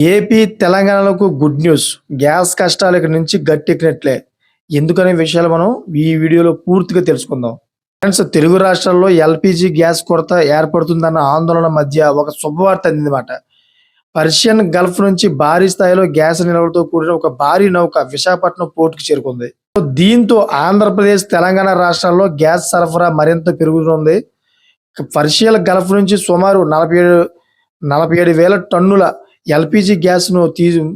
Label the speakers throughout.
Speaker 1: AP, తెలంగాణలకు good news. Gas కష్టాలు ఇక నుంచి గట్టెక్కినట్లే. ఎందుకనే విషయాలు మనం ఈ వీడియోలో పూర్తిగా తెలుసుకుందాం. ఫ్రెండ్స్, తెలుగు రాష్ట్రాల్లో ఎల్‌పీజీ గ్యాస్ కొరత ఏర్పడుతుందన్న ఆందోళన మధ్య ఒక శుభవార్త అందిందన్నమాట. పర్షియన్ గల్ఫ్ నుంచి భారీ స్థాయిలో గ్యాస్ నిల్వలతో కూడిన ఒక భారీ నౌక విశాఖపట్నం పోర్టుకు చేరుకుంది. దీంతో ఆంధ్రప్రదేశ్, తెలంగాణ రాష్ట్రాల్లో గ్యాస్ సరఫరా మరింత పెరుగుతుంది. పర్షియన్ గల్ఫ్ నుంచి సుమారు 47,000 టన్నుల ఎల్‌పీజీ గ్యాస్‌ను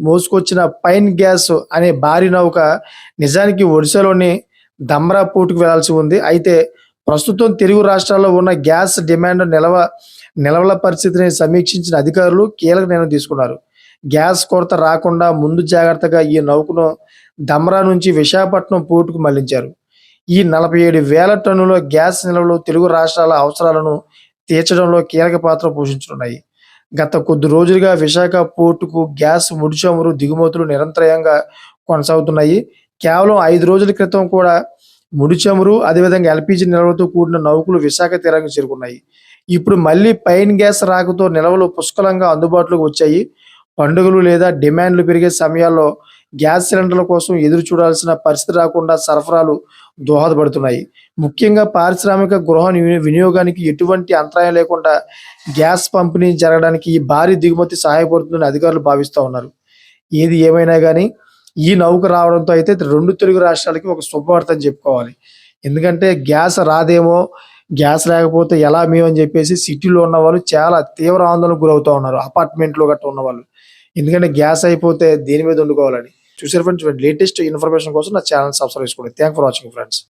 Speaker 1: మోసుకొచ్చిన పైన్ గ్యాస్ అనే భారీ నౌక నిజానికి ఒడిశాలోని ధమ్రా పోర్టుకు వెళ్లాల్సి ఉంది. అయితే ప్రస్తుతం తెలుగు రాష్ట్రాల్లో ఉన్న గ్యాస్ డిమాండ్ నిల్వల పరిస్థితిని సమీక్షించిన అధికారులు కీలక నిర్ణయం తీసుకున్నారు. గ్యాస్ కొరత రాకుండా ముందు జాగ్రత్తగా ఈ నౌకను ధమ్రా నుంచి విశాఖపట్నం పోర్టుకు మళ్లించారు. ఈ 47,000 టన్నుల గ్యాస్ నిల్వలు తెలుగు రాష్ట్రాల అవసరాలను తీర్చడంలో కీలక పాత్ర పోషించనున్నాయి. గత కొద్ది రోజులుగా విశాఖ పోర్టుకు గ్యాస్, ముడి చమురు దిగుమతులు నిరంతరాయంగా కొనసాగుతున్నాయి. కేవలం 5 రోజుల క్రితం కూడా ముడి చమురు, అదేవిధంగా ఎల్‌పీజీ నిల్వలతో కూడిన నౌకలు విశాఖ తీరానికి చేరుకున్నాయి. ఇప్పుడు మళ్ళీ పైన్ గ్యాస్ రాకతో నిల్వలు పుష్కలంగా అందుబాటులోకి వచ్చాయి. పండుగలు లేదా డిమాండ్లు పెరిగే సమయాల్లో గ్యాస్ సిలిండర్ల కోసం ఎదురు చూడాల్సిన పరిస్థితి రాకుండా సరఫరాలు దోహదపడుతున్నాయి. ముఖ్యంగా పారిశ్రామిక గృహ వినియోగానికి ఎటువంటి అంతరాయం లేకుండా గ్యాస్ పంపిణీ జరగడానికి ఈ భారీ దిగుమతి సహాయపడుతుందని అధికారులు భావిస్తూ ఉన్నారు. ఏది ఏమైనా కానీ ఈ నౌక రావడంతో అయితే 2 తెలుగు రాష్ట్రాలకి ఒక శుభవార్త అని చెప్పుకోవాలి. ఎందుకంటే గ్యాస్ రాదేమో, గ్యాస్ లేకపోతే ఎలా మేము అని చెప్పేసి సిటీలో ఉన్న వాళ్ళు చాలా తీవ్ర ఆందోళనకు గురవుతూ ఉన్నారు. అపార్ట్మెంట్లో గట్రా ఉన్నవాళ్ళు. ఎందుకంటే గ్యాస్ అయిపోతే దేని మీద వండుకోవాలని. చూసారు ఫ్రెండ్స్, లేటెస్ట్ ఇన్ఫర్మేషన్ కోసం నా ఛానల్ సబ్స్క్రైబ్ చేసుకోండి. Thanks for watching friends.